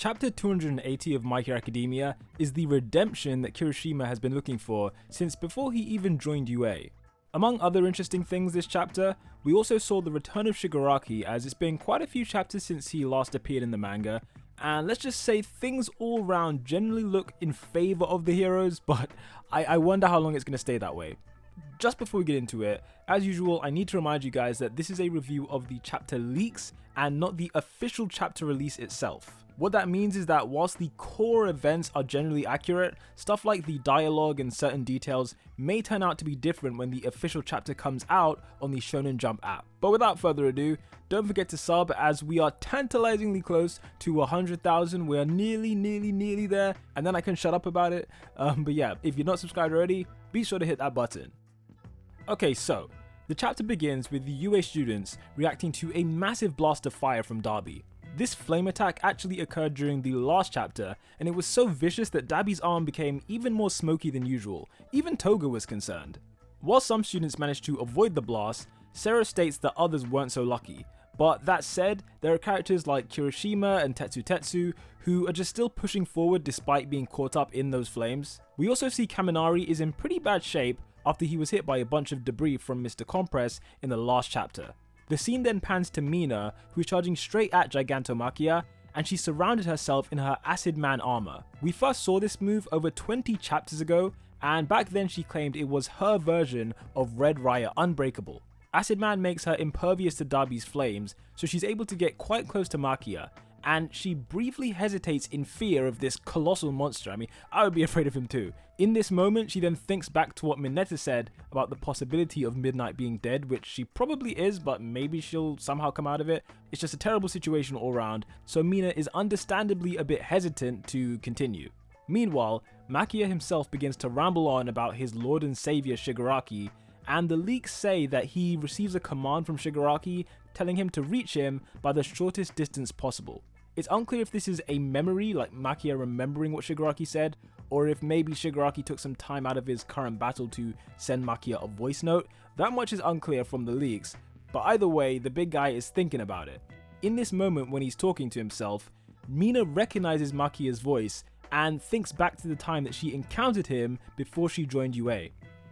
Chapter 280 of My Hero Academia is the redemption that Kirishima has been looking for since before he even joined UA. Among other interesting things this chapter, we also saw the return of Shigaraki, as it's been quite a few chapters since he last appeared in the manga, and let's just say things all round generally look in favour of the heroes, but I wonder how long it's going to stay that way. Just before we get into it, as usual, I need to remind you guys that this is a review of the chapter leaks and not the official chapter release itself. What that means is that whilst the core events are generally accurate, stuff like the dialogue and certain details may turn out to be different when the official chapter comes out on the Shonen Jump app. But without further ado, don't forget to sub, as we are tantalizingly close to 100,000. We're nearly there, and then I can shut up about it. But yeah, if you're not subscribed already, be sure to hit that button. Okay, so the chapter begins with the UA students reacting to a massive blast of fire from Dabi. This flame attack actually occurred during the last chapter, and it was so vicious that Dabi's arm became even more smoky than usual. Even Toga was concerned. While some students managed to avoid the blast, Sero states that others weren't so lucky. But that said, there are characters like Kirishima and Tetsu who are just still pushing forward despite being caught up in those flames. We also see Kaminari is in pretty bad shape after he was hit by a bunch of debris from Mr. Compress in the last chapter. The scene then pans to Mina, who is charging straight at Gigantomachia, and she surrounded herself in her Acid Man armor. We first saw this move over 20 chapters ago, and back then she claimed it was her version of Red Riot Unbreakable. Acid Man makes her impervious to Dabi's flames, so she's able to get quite close to Machia, and she briefly hesitates in fear of this colossal monster. I mean, I would be afraid of him too. In this moment, she then thinks back to what Mineta said about the possibility of Midnight being dead, which she probably is, but maybe she'll somehow come out of it. It's just a terrible situation all around, so Mina is understandably a bit hesitant to continue. Meanwhile, Machia himself begins to ramble on about his lord and savior Shigaraki, and the leaks say that he receives a command from Shigaraki telling him to reach him by the shortest distance possible. It's unclear if this is a memory, like Machia remembering what Shigaraki said, or if maybe Shigaraki took some time out of his current battle to send Machia a voice note. That much is unclear from the leaks, but either way, the big guy is thinking about it. In this moment when he's talking to himself, Mina recognizes Machia's voice and thinks back to the time that she encountered him before she joined UA.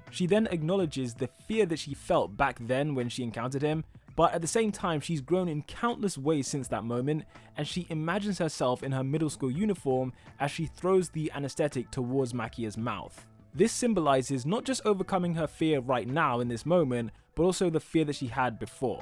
She then acknowledges the fear that she felt back then when she encountered him, but at the same time she's grown in countless ways since that moment, and she imagines herself in her middle school uniform as she throws the anesthetic towards Machia's mouth. This symbolizes not just overcoming her fear right now in this moment, but also the fear that she had before.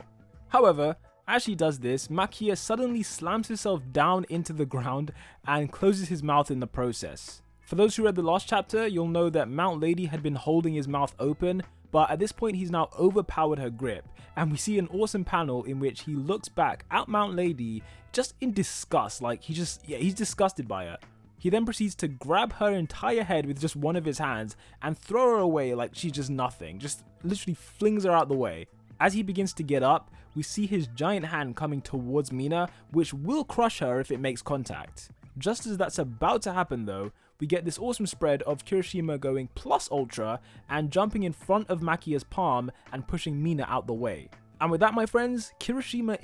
However, as she does this, Machia suddenly slams himself down into the ground and closes his mouth in the process. For those who read the last chapter, you'll know that Mount Lady had been holding his mouth open, but at this point he's now overpowered her grip, and we see an awesome panel in which he looks back at Mount Lady just in disgust, like he's disgusted by her. He then proceeds to grab her entire head with just one of his hands and throw her away like she's just nothing, just literally flings her out the way. As he begins to get up, we see his giant hand coming towards Mina, which will crush her if it makes contact. Just as that's about to happen though, we get this awesome spread of Kirishima going plus ultra and jumping in front of Machia's palm and pushing Mina out the way. And with that, my friends, Kirishima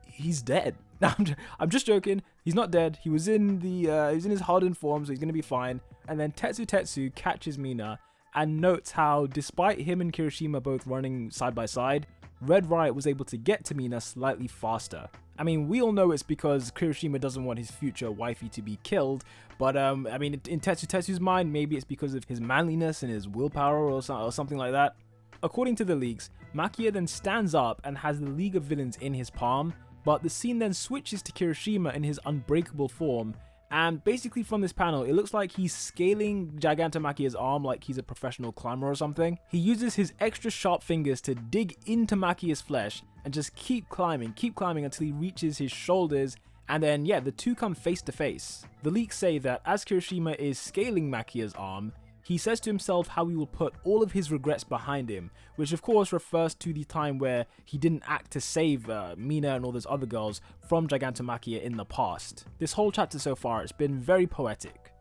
he's dead. I'm just joking. He's not dead. He was in his hardened form, so he's gonna be fine. And then Tetsu catches Mina and notes how, despite him and Kirishima both running side by side, Red Riot was able to get to Mina slightly faster. I mean, we all know it's because Kirishima doesn't want his future wifey to be killed, but I mean, in Tetsu's mind, maybe it's because of his manliness and his willpower or something like that. According to the leaks, Machia then stands up and has the League of Villains in his palm, but the scene then switches to Kirishima in his unbreakable form, and basically from this panel, it looks like he's scaling Gigantomachia's arm like he's a professional climber or something. He uses his extra sharp fingers to dig into Machia's flesh and just keep climbing until he reaches his shoulders, and then yeah, the two come face to face. The leaks say that as Kirishima is scaling Machia's arm, he says to himself how he will put all of his regrets behind him, which of course refers to the time where he didn't act to save Mina and all those other girls from Gigantomachia in the past. This whole chapter so far, it's been very poetic.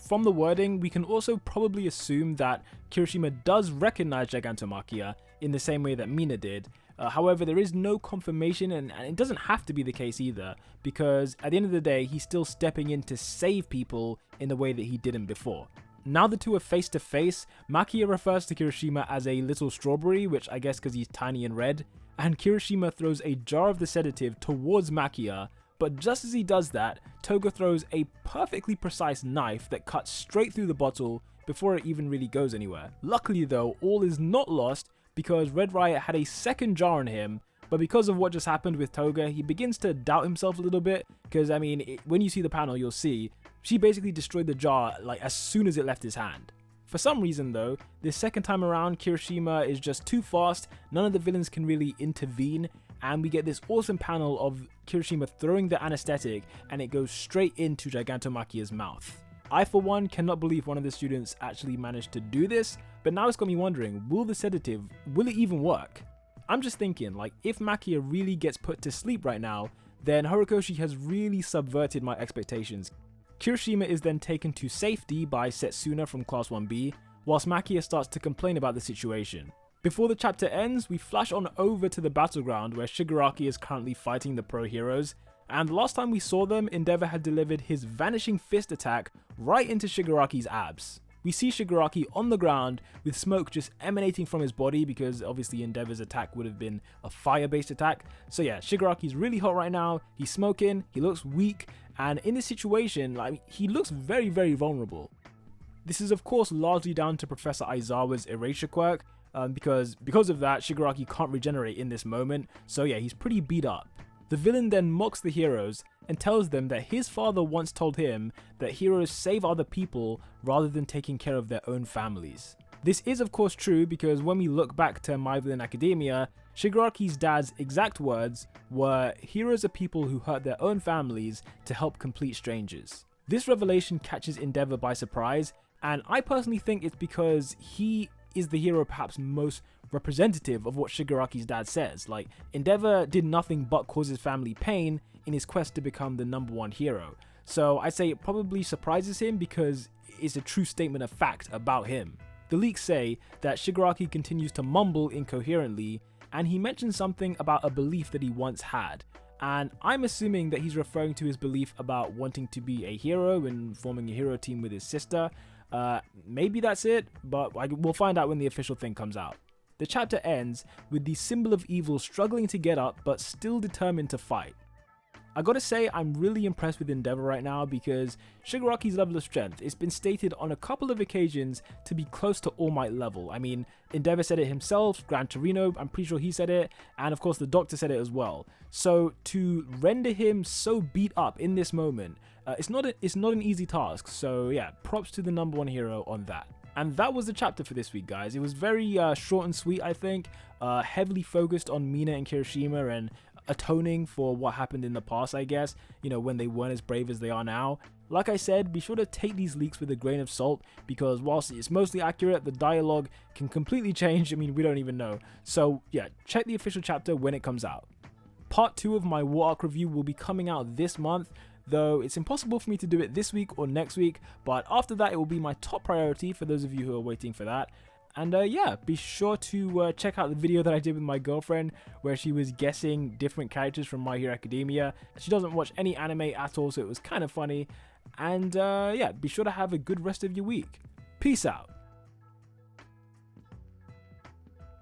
From the wording, we can also probably assume that Kirishima does recognize Gigantomachia in the same way that Mina did, However, there is no confirmation, and it doesn't have to be the case either, because at the end of the day, he's still stepping in to save people in the way that he didn't before. Now the two are face to face, Machia refers to Kirishima as a little strawberry, which I guess because he's tiny and red, and Kirishima throws a jar of the sedative towards Machia, but just as he does that, Toga throws a perfectly precise knife that cuts straight through the bottle before it even really goes anywhere. Luckily though, all is not lost because Red Riot had a second jar on him, but because of what just happened with Toga, he begins to doubt himself a little bit, because I mean, when you see the panel, you'll see she basically destroyed the jar like as soon as it left his hand. For some reason though, this second time around, Kirishima is just too fast, none of the villains can really intervene, and we get this awesome panel of Kirishima throwing the anesthetic and it goes straight into Gigantomachia's mouth. I for one cannot believe one of the students actually managed to do this, but now it's got me wondering, will the sedative, will it even work? I'm just thinking, like, if Machia really gets put to sleep right now, then Horikoshi has really subverted my expectations. Kirishima is then taken to safety by Setsuna from Class 1B, whilst Machia starts to complain about the situation. Before the chapter ends, we flash on over to the battleground where Shigaraki is currently fighting the pro heroes, and the last time we saw them, Endeavour had delivered his vanishing fist attack right into Shigaraki's abs. We see Shigaraki on the ground with smoke just emanating from his body, because obviously Endeavour's attack would have been a fire-based attack. So yeah, Shigaraki's really hot right now, he's smoking, he looks weak, and in this situation, like, he looks very, very vulnerable. This is of course largely down to Professor Aizawa's erasure quirk, because of that, Shigaraki can't regenerate in this moment, so yeah, he's pretty beat up. The villain then mocks the heroes and tells them that his father once told him that heroes save other people rather than taking care of their own families. This is of course true, because when we look back to My Villain Academia, Shigaraki's dad's exact words were, "Heroes are people who hurt their own families to help complete strangers." This revelation catches Endeavour by surprise, and I personally think it's because he is the hero perhaps most representative of what Shigaraki's dad says. Like, Endeavour did nothing but cause his family pain in his quest to become the #1 hero. So I'd say it probably surprises him because it's a true statement of fact about him. The leaks say that Shigaraki continues to mumble incoherently, and he mentions something about a belief that he once had. And I'm assuming that he's referring to his belief about wanting to be a hero and forming a hero team with his sister. Maybe that's it, but we'll find out when the official thing comes out. The chapter ends with the symbol of evil struggling to get up but still determined to fight. I gotta say, I'm really impressed with Endeavour right now, because Shigaraki's level of strength, it's been stated on a couple of occasions to be close to All Might level. I mean, Endeavour said it himself, Gran Torino, I'm pretty sure he said it, and of course the Doctor said it as well. So to render him so beat up in this moment, it's not an easy task. So yeah, props to the #1 hero on that. And that was the chapter for this week, guys. It was very short and sweet, I think, heavily focused on Mina and Kirishima and atoning for what happened in the past, I guess, you know, when they weren't as brave as they are now. Like I said, be sure to take these leaks with a grain of salt, because whilst it's mostly accurate, the dialogue can completely change. I mean, we don't even know. So yeah, check the official chapter when it comes out. Part 2 of my War Arc review will be coming out this month, though it's impossible for me to do it this week or next week, but after that it will be my top priority for those of you who are waiting for that. And yeah, be sure to check out the video that I did with my girlfriend where she was guessing different characters from My Hero Academia. She doesn't watch any anime at all, so it was kind of funny. And yeah, be sure to have a good rest of your week. Peace out.